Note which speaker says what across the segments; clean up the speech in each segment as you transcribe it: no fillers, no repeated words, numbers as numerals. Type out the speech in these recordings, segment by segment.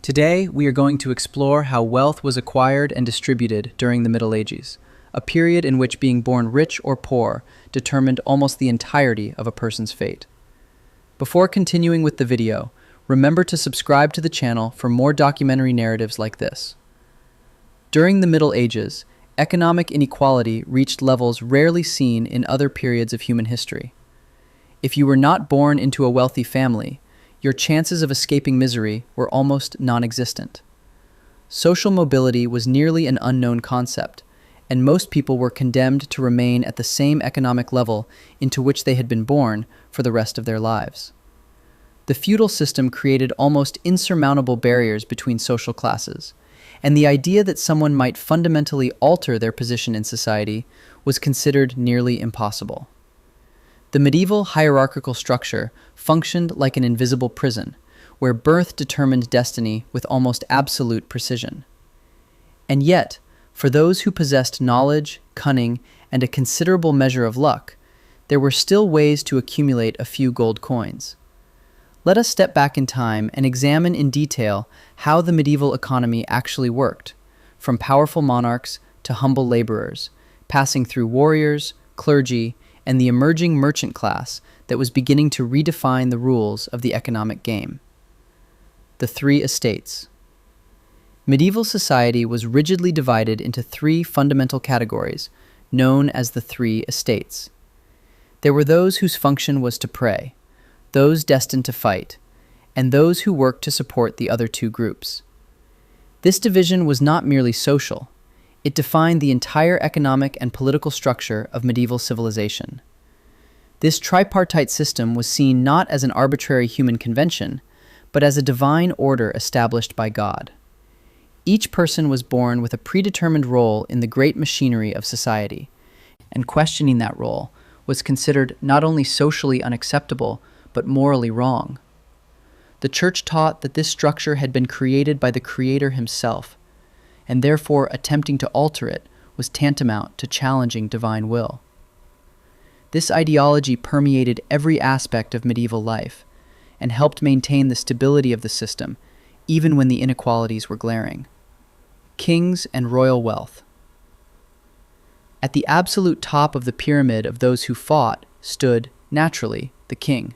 Speaker 1: Today, we are going to explore how wealth was acquired and distributed during the Middle Ages, a period in which being born rich or poor determined almost the entirety of a person's fate. Before continuing with the video, remember to subscribe to the channel for more documentary narratives like this. During the Middle Ages, economic inequality reached levels rarely seen in other periods of human history. If you were not born into a wealthy family, your chances of escaping misery were almost non-existent. Social mobility was nearly an unknown concept, and most people were condemned to remain at the same economic level into which they had been born for the rest of their lives. The feudal system created almost insurmountable barriers between social classes, and the idea that someone might fundamentally alter their position in society was considered nearly impossible. The medieval hierarchical structure functioned like an invisible prison, where birth determined destiny with almost absolute precision. And yet, for those who possessed knowledge, cunning, and a considerable measure of luck, there were still ways to accumulate a few gold coins. Let us step back in time and examine in detail how the medieval economy actually worked, from powerful monarchs to humble laborers, passing through warriors, clergy, and the emerging merchant class that was beginning to redefine the rules of the economic game. The three estates. Medieval society was rigidly divided into three fundamental categories, known as the three estates. There were those whose function was to prey, those destined to fight, and those who worked to support the other two groups. This division was not merely social. It defined the entire economic and political structure of medieval civilization. This tripartite system was seen not as an arbitrary human convention, but as a divine order established by God. Each person was born with a predetermined role in the great machinery of society, and questioning that role was considered not only socially unacceptable, but morally wrong. The Church taught that this structure had been created by the Creator himself, and therefore attempting to alter it was tantamount to challenging divine will. This ideology permeated every aspect of medieval life and helped maintain the stability of the system, even when the inequalities were glaring. Kings and royal wealth. At the absolute top of the pyramid of those who fought stood, naturally, the king.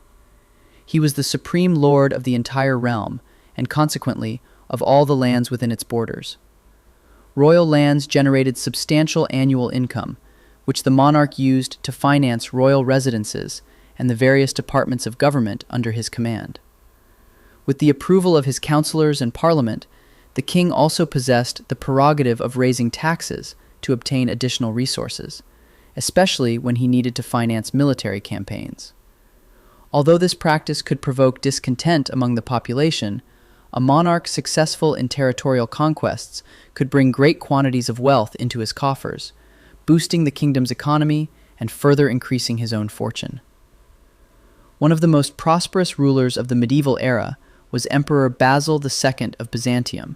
Speaker 1: He was the supreme lord of the entire realm, and consequently, of all the lands within its borders. Royal lands generated substantial annual income, which the monarch used to finance royal residences and the various departments of government under his command. With the approval of his counselors and parliament, the king also possessed the prerogative of raising taxes to obtain additional resources, especially when he needed to finance military campaigns. Although this practice could provoke discontent among the population, a monarch successful in territorial conquests could bring great quantities of wealth into his coffers, boosting the kingdom's economy and further increasing his own fortune. One of the most prosperous rulers of the medieval era was Emperor Basil II of Byzantium,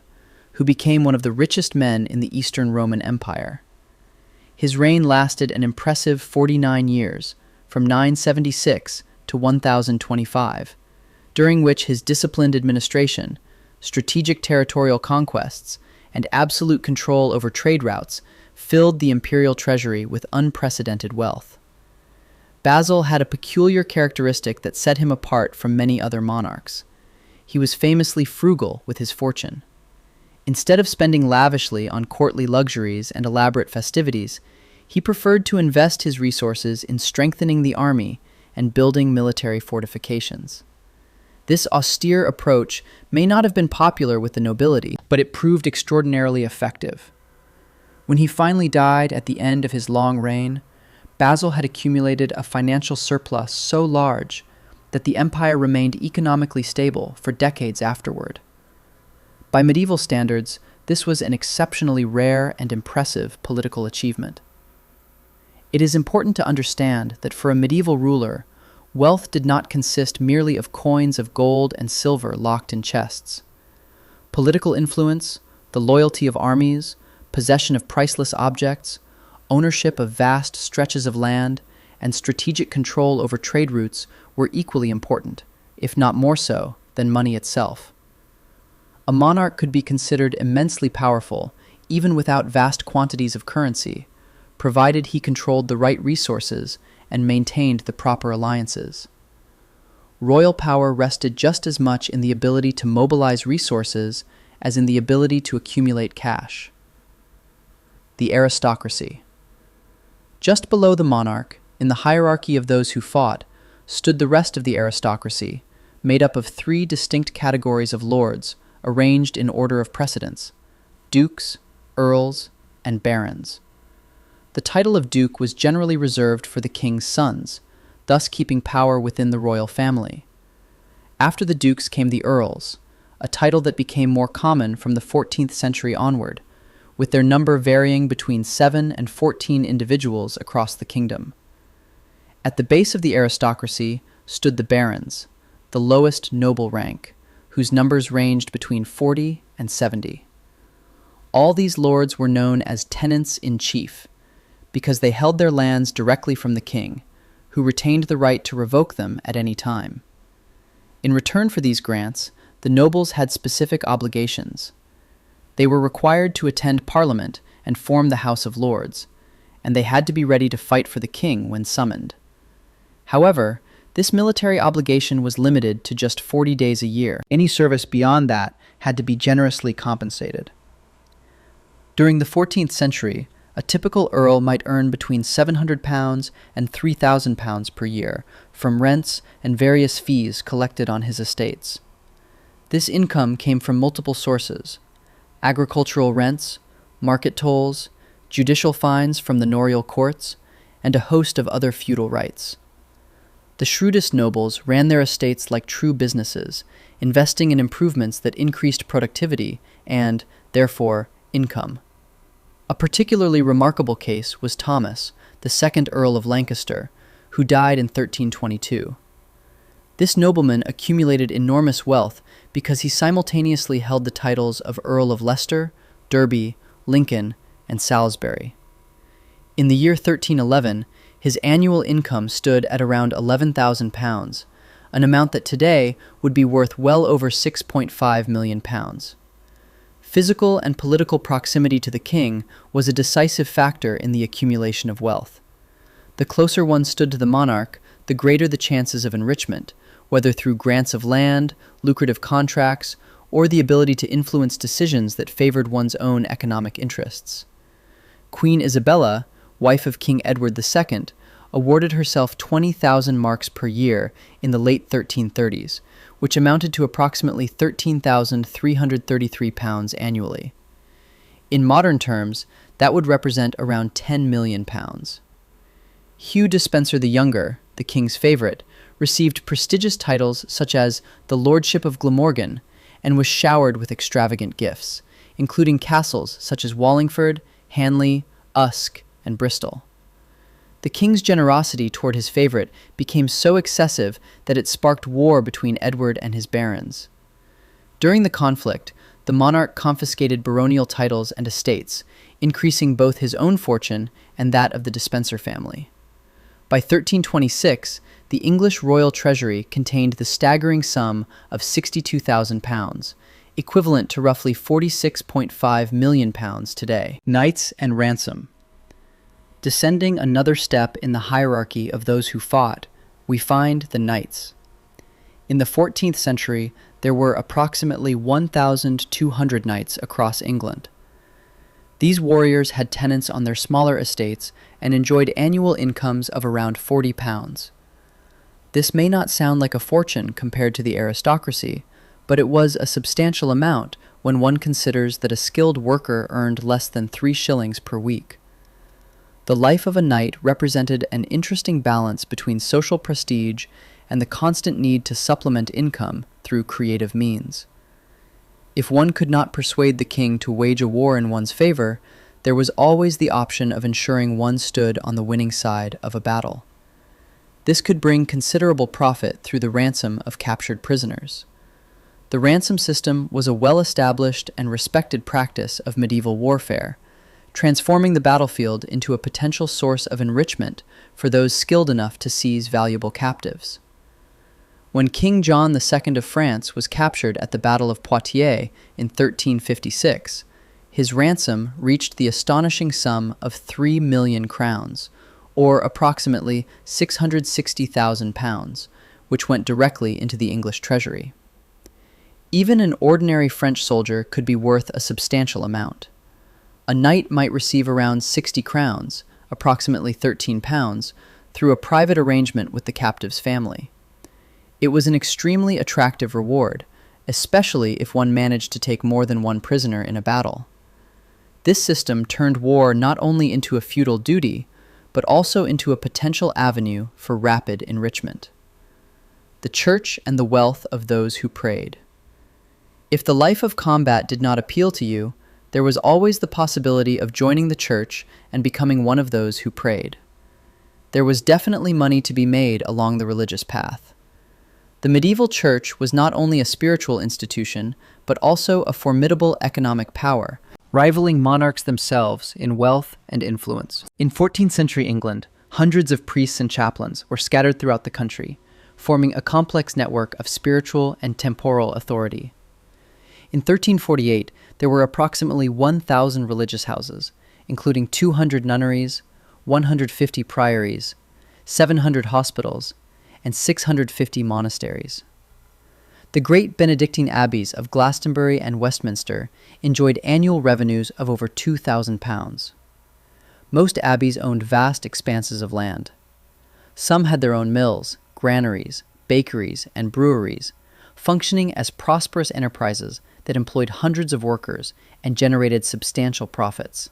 Speaker 1: who became one of the richest men in the Eastern Roman Empire. His reign lasted an impressive 49 years, from 976 to 1025, during which his disciplined administration, strategic territorial conquests, and absolute control over trade routes filled the imperial treasury with unprecedented wealth. Basil had a peculiar characteristic that set him apart from many other monarchs. He was famously frugal with his fortune. Instead of spending lavishly on courtly luxuries and elaborate festivities, he preferred to invest his resources in strengthening the army and building military fortifications. This austere approach may not have been popular with the nobility, but it proved extraordinarily effective. When he finally died at the end of his long reign, Basil had accumulated a financial surplus so large that the empire remained economically stable for decades afterward. By medieval standards, this was an exceptionally rare and impressive political achievement. It is important to understand that for a medieval ruler, wealth did not consist merely of coins of gold and silver locked in chests. Political influence, the loyalty of armies, possession of priceless objects, ownership of vast stretches of land, and strategic control over trade routes were equally important, if not more so, than money itself. A monarch could be considered immensely powerful, even without vast quantities of currency, provided he controlled the right resources and maintained the proper alliances. Royal power rested just as much in the ability to mobilize resources as in the ability to accumulate cash. The aristocracy. Just below the monarch, in the hierarchy of those who fought, stood the rest of the aristocracy, made up of three distinct categories of lords, arranged in order of precedence: dukes, earls, and barons. The title of duke was generally reserved for the king's sons, thus keeping power within the royal family. After the dukes came the earls, a title that became more common from the 14th century onward, with their number varying between 7 and 14 individuals across the kingdom. At the base of the aristocracy stood the barons, the lowest noble rank, whose numbers ranged between 40 and 70. All these lords were known as tenants-in-chief, because they held their lands directly from the king, who retained the right to revoke them at any time. In return for these grants, the nobles had specific obligations. They were required to attend Parliament and form the House of Lords, and they had to be ready to fight for the king when summoned. However, this military obligation was limited to just 40 days a year. Any service beyond that had to be generously compensated. During the 14th century, a typical earl might earn between £700 and £3,000 per year from rents and various fees collected on his estates. This income came from multiple sources: agricultural rents, market tolls, judicial fines from the norial courts, and a host of other feudal rights. The shrewdest nobles ran their estates like true businesses, investing in improvements that increased productivity and, therefore, income. A particularly remarkable case was Thomas, the second Earl of Lancaster, who died in 1322. This nobleman accumulated enormous wealth because he simultaneously held the titles of Earl of Leicester, Derby, Lincoln, and Salisbury. In the year 1311, his annual income stood at around £11,000, an amount that today would be worth well over £6.5 million. Physical and political proximity to the king was a decisive factor in the accumulation of wealth. The closer one stood to the monarch, the greater the chances of enrichment, whether through grants of land, lucrative contracts, or the ability to influence decisions that favored one's own economic interests. Queen Isabella, wife of King Edward II, awarded herself 20,000 marks per year in the late 1330s, which amounted to approximately £13,333 annually. In modern terms, that would represent around £10 million. Hugh Despencer the Younger, the king's favorite, received prestigious titles such as the Lordship of Glamorgan and was showered with extravagant gifts, including castles such as Wallingford, Hanley, Usk, and Bristol. The king's generosity toward his favorite became so excessive that it sparked war between Edward and his barons. During the conflict, the monarch confiscated baronial titles and estates, increasing both his own fortune and that of the Despencer family. By 1326, the English royal treasury contained the staggering sum of £62,000, equivalent to roughly £46.5 million today. Knights and ransom. Descending another step in the hierarchy of those who fought, we find the knights. In the 14th century, there were approximately 1,200 knights across England. These warriors had tenants on their smaller estates and enjoyed annual incomes of around £40. This may not sound like a fortune compared to the aristocracy, but it was a substantial amount when one considers that a skilled worker earned less than 3 shillings per week. The life of a knight represented an interesting balance between social prestige and the constant need to supplement income through creative means. If one could not persuade the king to wage a war in one's favor, there was always the option of ensuring one stood on the winning side of a battle. This could bring considerable profit through the ransom of captured prisoners. The ransom system was a well-established and respected practice of medieval warfare, transforming the battlefield into a potential source of enrichment for those skilled enough to seize valuable captives. When King John II of France was captured at the Battle of Poitiers in 1356, his ransom reached the astonishing sum of 3 million crowns, or approximately £660,000, which went directly into the English treasury. Even an ordinary French soldier could be worth a substantial amount. A knight might receive around 60 crowns, approximately £13, through a private arrangement with the captive's family. It was an extremely attractive reward, especially if one managed to take more than one prisoner in a battle. This system turned war not only into a feudal duty, but also into a potential avenue for rapid enrichment. The church and the wealth of those who prayed. If the life of combat did not appeal to you, there was always the possibility of joining the church and becoming one of those who prayed. There was definitely money to be made along the religious path. The medieval church was not only a spiritual institution, but also a formidable economic power, rivaling monarchs themselves in wealth and influence. In 14th century England, hundreds of priests and chaplains were scattered throughout the country, forming a complex network of spiritual and temporal authority. In 1348, there were approximately 1,000 religious houses, including 200 nunneries, 150 priories, 700 hospitals, and 650 monasteries. The great Benedictine abbeys of Glastonbury and Westminster enjoyed annual revenues of over £2,000. Most abbeys owned vast expanses of land. Some had their own mills, granaries, bakeries, and breweries, functioning as prosperous enterprises that employed hundreds of workers and generated substantial profits.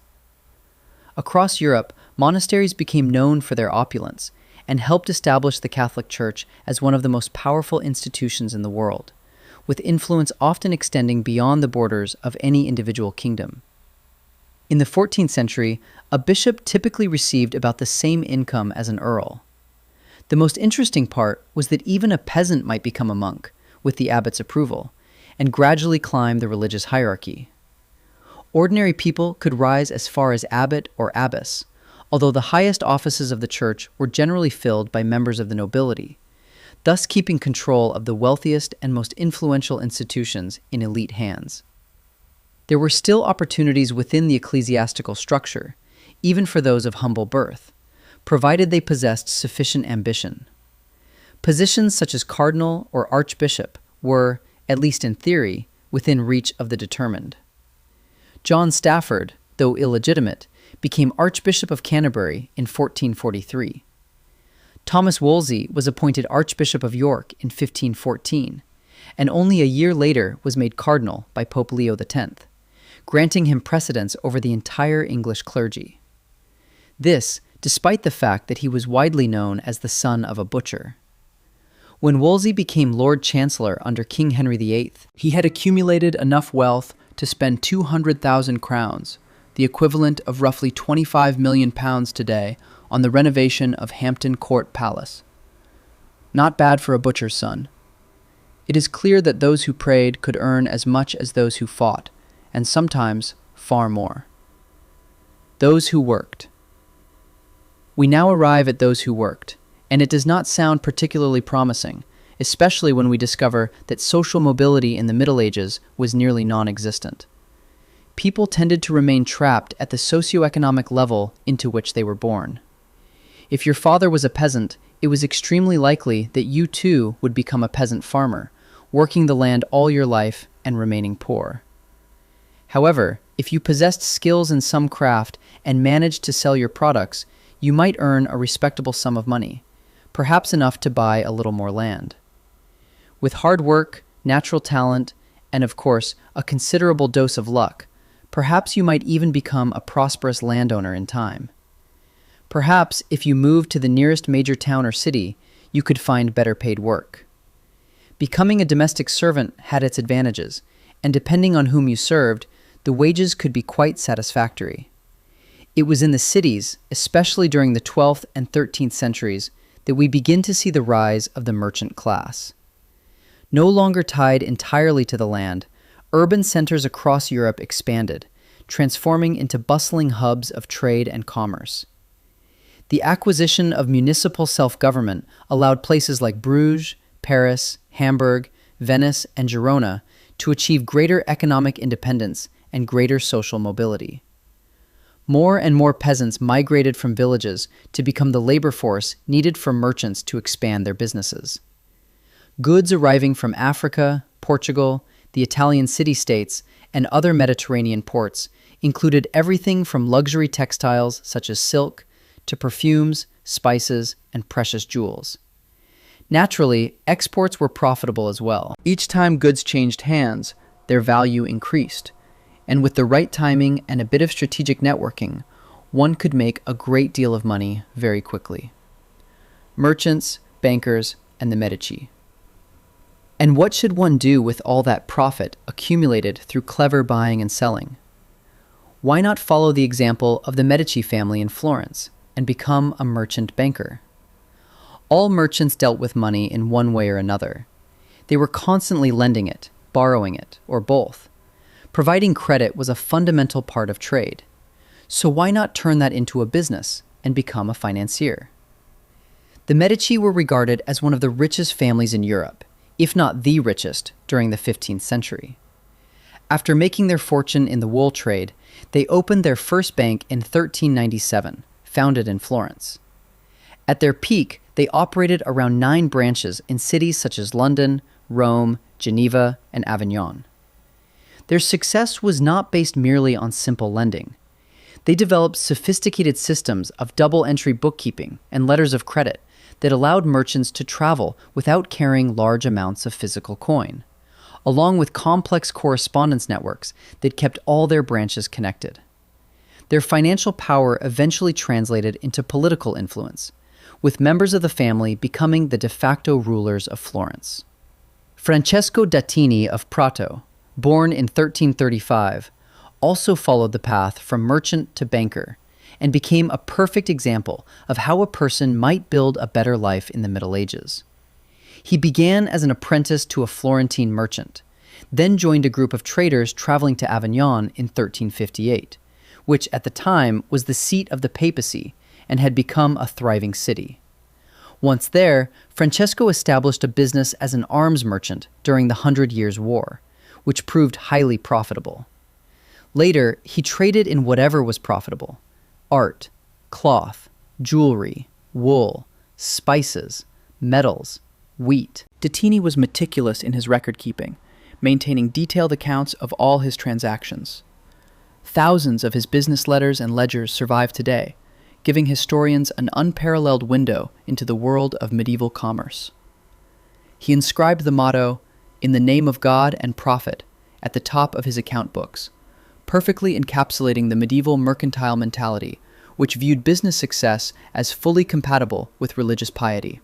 Speaker 1: Across Europe, monasteries became known for their opulence and helped establish the Catholic Church as one of the most powerful institutions in the world, with influence often extending beyond the borders of any individual kingdom. In the 14th century, a bishop typically received about the same income as an earl. The most interesting part was that even a peasant might become a monk, with the abbot's approval, and gradually climb the religious hierarchy. Ordinary people could rise as far as abbot or abbess, although the highest offices of the church were generally filled by members of the nobility, thus keeping control of the wealthiest and most influential institutions in elite hands. There were still opportunities within the ecclesiastical structure, even for those of humble birth, provided they possessed sufficient ambition. Positions such as cardinal or archbishop were, at least in theory, within reach of the determined. John Stafford, though illegitimate, became Archbishop of Canterbury in 1443. Thomas Wolsey was appointed Archbishop of York in 1514, and only a year later was made cardinal by Pope Leo X, granting him precedence over the entire English clergy. This, despite the fact that he was widely known as the son of a butcher. When Wolsey became Lord Chancellor under King Henry VIII, he had accumulated enough wealth to spend 200,000 crowns, the equivalent of roughly £25 million today, on the renovation of Hampton Court Palace. Not bad for a butcher's son. It is clear that those who prayed could earn as much as those who fought, and sometimes far more. Those who worked. We now arrive at those who worked, and it does not sound particularly promising, especially when we discover that social mobility in the Middle Ages was nearly non-existent. People tended to remain trapped at the socioeconomic level into which they were born. If your father was a peasant, it was extremely likely that you too would become a peasant farmer, working the land all your life and remaining poor. However, if you possessed skills in some craft and managed to sell your products, you might earn a respectable sum of money, perhaps enough to buy a little more land. With hard work, natural talent, and of course, a considerable dose of luck, perhaps you might even become a prosperous landowner in time. Perhaps if you moved to the nearest major town or city, you could find better paid work. Becoming a domestic servant had its advantages, and depending on whom you served, the wages could be quite satisfactory. It was in the cities, especially during the 12th and 13th centuries, that we begin to see the rise of the merchant class. No longer tied entirely to the land, urban centers across Europe expanded, transforming into bustling hubs of trade and commerce. The acquisition of municipal self-government allowed places like Bruges, Paris, Hamburg, Venice, and Girona to achieve greater economic independence and greater social mobility. More and more peasants migrated from villages to become the labor force needed for merchants to expand their businesses. Goods arriving from Africa, Portugal, the Italian city-states, and other Mediterranean ports included everything from luxury textiles such as silk to perfumes, spices, and precious jewels. Naturally, exports were profitable as well. Each time goods changed hands, their value increased, and with the right timing and a bit of strategic networking, one could make a great deal of money very quickly. Merchants, bankers, and the Medici. And what should one do with all that profit accumulated through clever buying and selling? Why not follow the example of the Medici family in Florence and become a merchant banker? All merchants dealt with money in one way or another. They were constantly lending it, borrowing it, or both. Providing credit was a fundamental part of trade. So why not turn that into a business and become a financier? The Medici were regarded as one of the richest families in Europe, if not the richest, during the 15th century. After making their fortune in the wool trade, they opened their first bank in 1397, founded in Florence. At their peak, they operated around 9 branches in cities such as London, Rome, Geneva, and Avignon. Their success was not based merely on simple lending. They developed sophisticated systems of double-entry bookkeeping and letters of credit that allowed merchants to travel without carrying large amounts of physical coin, along with complex correspondence networks that kept all their branches connected. Their financial power eventually translated into political influence, with members of the family becoming the de facto rulers of Florence. Francesco d'Attini of Prato, born in 1335, also followed the path from merchant to banker and became a perfect example of how a person might build a better life in the Middle Ages. He began as an apprentice to a Florentine merchant, then joined a group of traders traveling to Avignon in 1358, which at the time was the seat of the papacy and had become a thriving city. Once there, Francesco established a business as an arms merchant during the 100 Years' War, which proved highly profitable. Later, he traded in whatever was profitable: art, cloth, jewelry, wool, spices, metals, wheat. d'Attini was meticulous in his record-keeping, maintaining detailed accounts of all his transactions. Thousands of his business letters and ledgers survive today, giving historians an unparalleled window into the world of medieval commerce. He inscribed the motto, "In the name of God and profit," at the top of his account books, perfectly encapsulating the medieval mercantile mentality, which viewed business success as fully compatible with religious piety.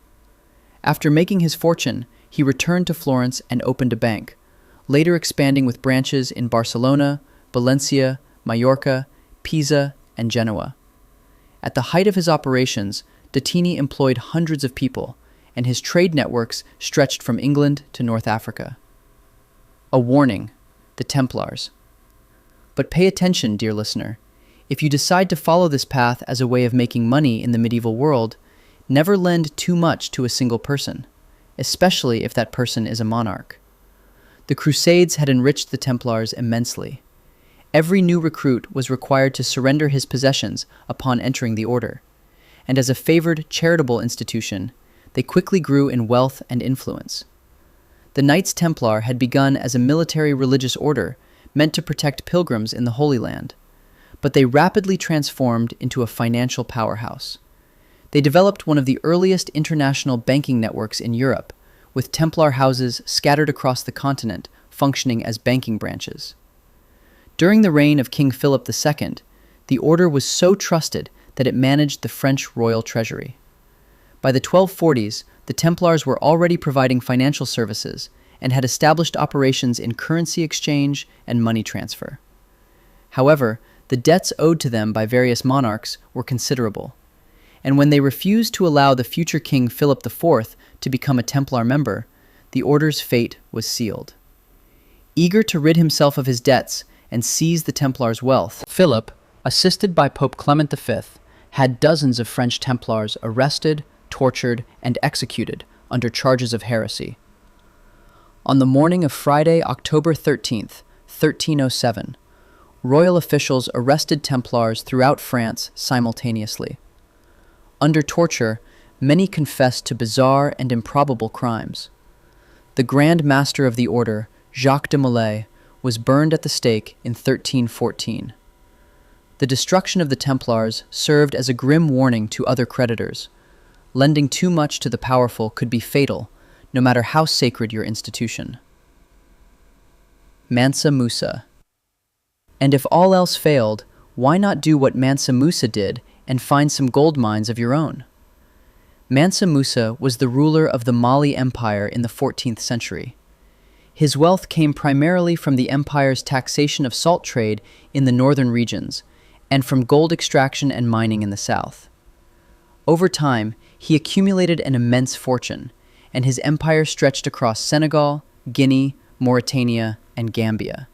Speaker 1: After making his fortune, he returned to Florence and opened a bank, later expanding with branches in Barcelona, Valencia, Mallorca, Pisa, and Genoa. At the height of his operations, d'Attini employed hundreds of people, and his trade networks stretched from England to North Africa. A warning: the Templars. But pay attention, dear listener. If you decide to follow this path as a way of making money in the medieval world, never lend too much to a single person, especially if that person is a monarch. The Crusades had enriched the Templars immensely. Every new recruit was required to surrender his possessions upon entering the order, and as a favored charitable institution, they quickly grew in wealth and influence. The Knights Templar had begun as a military religious order meant to protect pilgrims in the Holy Land, but they rapidly transformed into a financial powerhouse. They developed one of the earliest international banking networks in Europe, with Templar houses scattered across the continent functioning as banking branches. During the reign of King Philip II, the order was so trusted that it managed the French royal treasury. By the 1240s, the Templars were already providing financial services and had established operations in currency exchange and money transfer. However, the debts owed to them by various monarchs were considerable, and when they refused to allow the future King Philip IV to become a Templar member, the order's fate was sealed. Eager to rid himself of his debts and seize the Templars' wealth, Philip, assisted by Pope Clement V, had dozens of French Templars arrested, tortured, and executed under charges of heresy. On the morning of Friday, October 13th, 1307, royal officials arrested Templars throughout France simultaneously. Under torture, many confessed to bizarre and improbable crimes. The Grand Master of the Order, Jacques de Molay, was burned at the stake in 1314. The destruction of the Templars served as a grim warning to other creditors. Lending too much to the powerful could be fatal, no matter how sacred your institution. Mansa Musa. And if all else failed, why not do what Mansa Musa did and find some gold mines of your own? Mansa Musa was the ruler of the Mali Empire in the 14th century. His wealth came primarily from the empire's taxation of salt trade in the northern regions, and from gold extraction and mining in the south. Over time, he accumulated an immense fortune, and his empire stretched across Senegal, Guinea, Mauritania, and Gambia.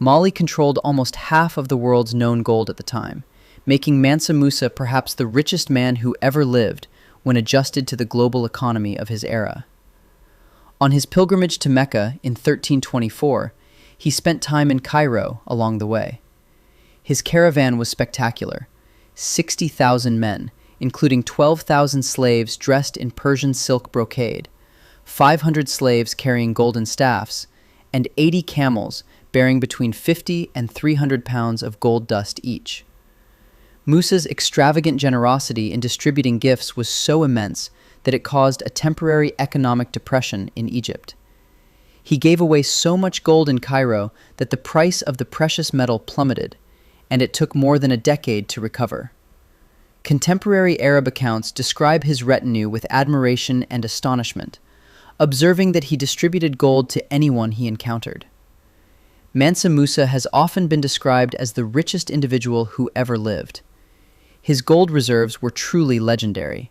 Speaker 1: Mali controlled almost half of the world's known gold at the time, making Mansa Musa perhaps the richest man who ever lived when adjusted to the global economy of his era. On his pilgrimage to Mecca in 1324, he spent time in Cairo along the way. His caravan was spectacular: 60,000 men, including 12,000 slaves dressed in Persian silk brocade, 500 slaves carrying golden staffs, and 80 camels bearing between 50 and 300 pounds of gold dust each. Musa's extravagant generosity in distributing gifts was so immense that it caused a temporary economic depression in Egypt. He gave away so much gold in Cairo that the price of the precious metal plummeted, and it took more than a decade to recover. Contemporary Arab accounts describe his retinue with admiration and astonishment, observing that he distributed gold to anyone he encountered. Mansa Musa has often been described as the richest individual who ever lived. His gold reserves were truly legendary.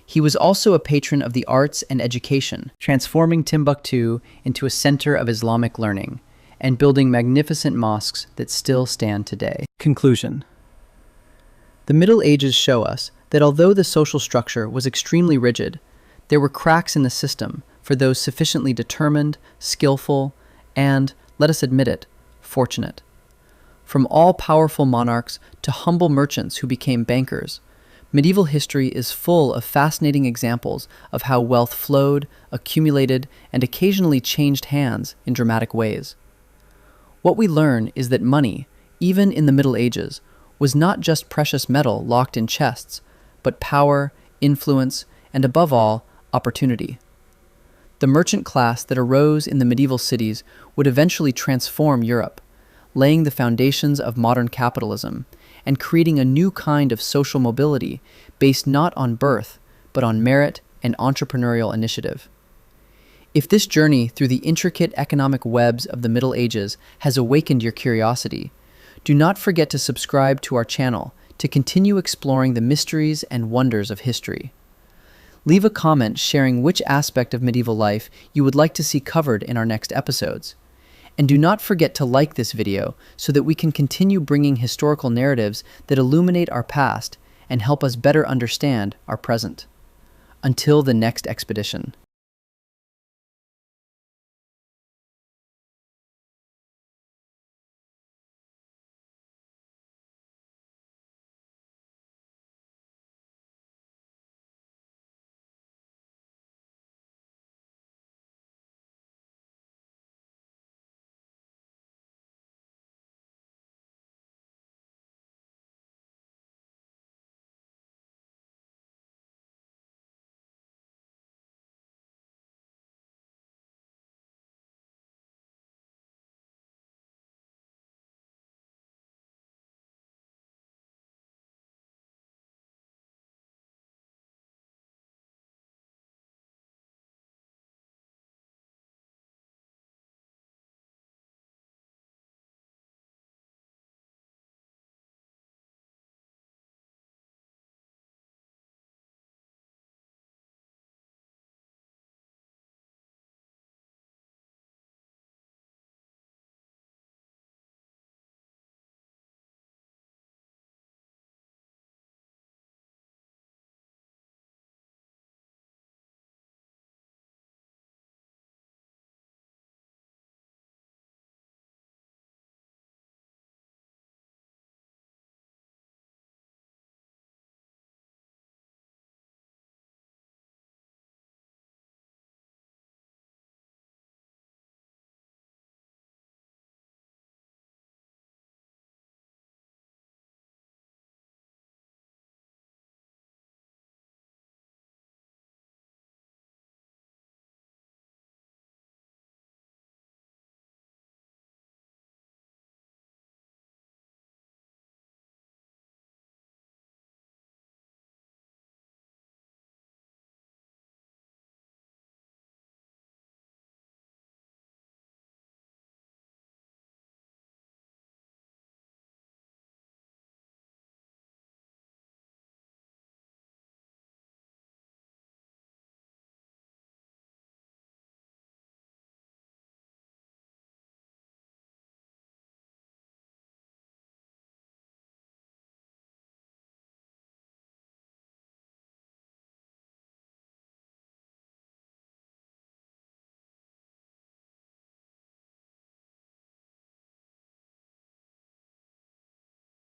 Speaker 1: He was also a patron of the arts and education, transforming Timbuktu into a center of Islamic learning and building magnificent mosques that still stand today. Conclusion. The Middle Ages show us that although the social structure was extremely rigid, there were cracks in the system for those sufficiently determined, skillful, and, let us admit it, fortunate. From all-powerful monarchs to humble merchants who became bankers, medieval history is full of fascinating examples of how wealth flowed, accumulated, and occasionally changed hands in dramatic ways. What we learn is that money, even in the Middle Ages, was not just precious metal locked in chests, but power, influence, and above all, opportunity. The merchant class that arose in the medieval cities would eventually transform Europe, laying the foundations of modern capitalism and creating a new kind of social mobility based not on birth, but on merit and entrepreneurial initiative. If this journey through the intricate economic webs of the Middle Ages has awakened your curiosity, do not forget to subscribe to our channel to continue exploring the mysteries and wonders of history. Leave a comment sharing which aspect of medieval life you would like to see covered in our next episodes. And do not forget to like this video so that we can continue bringing historical narratives that illuminate our past and help us better understand our present. Until the next expedition.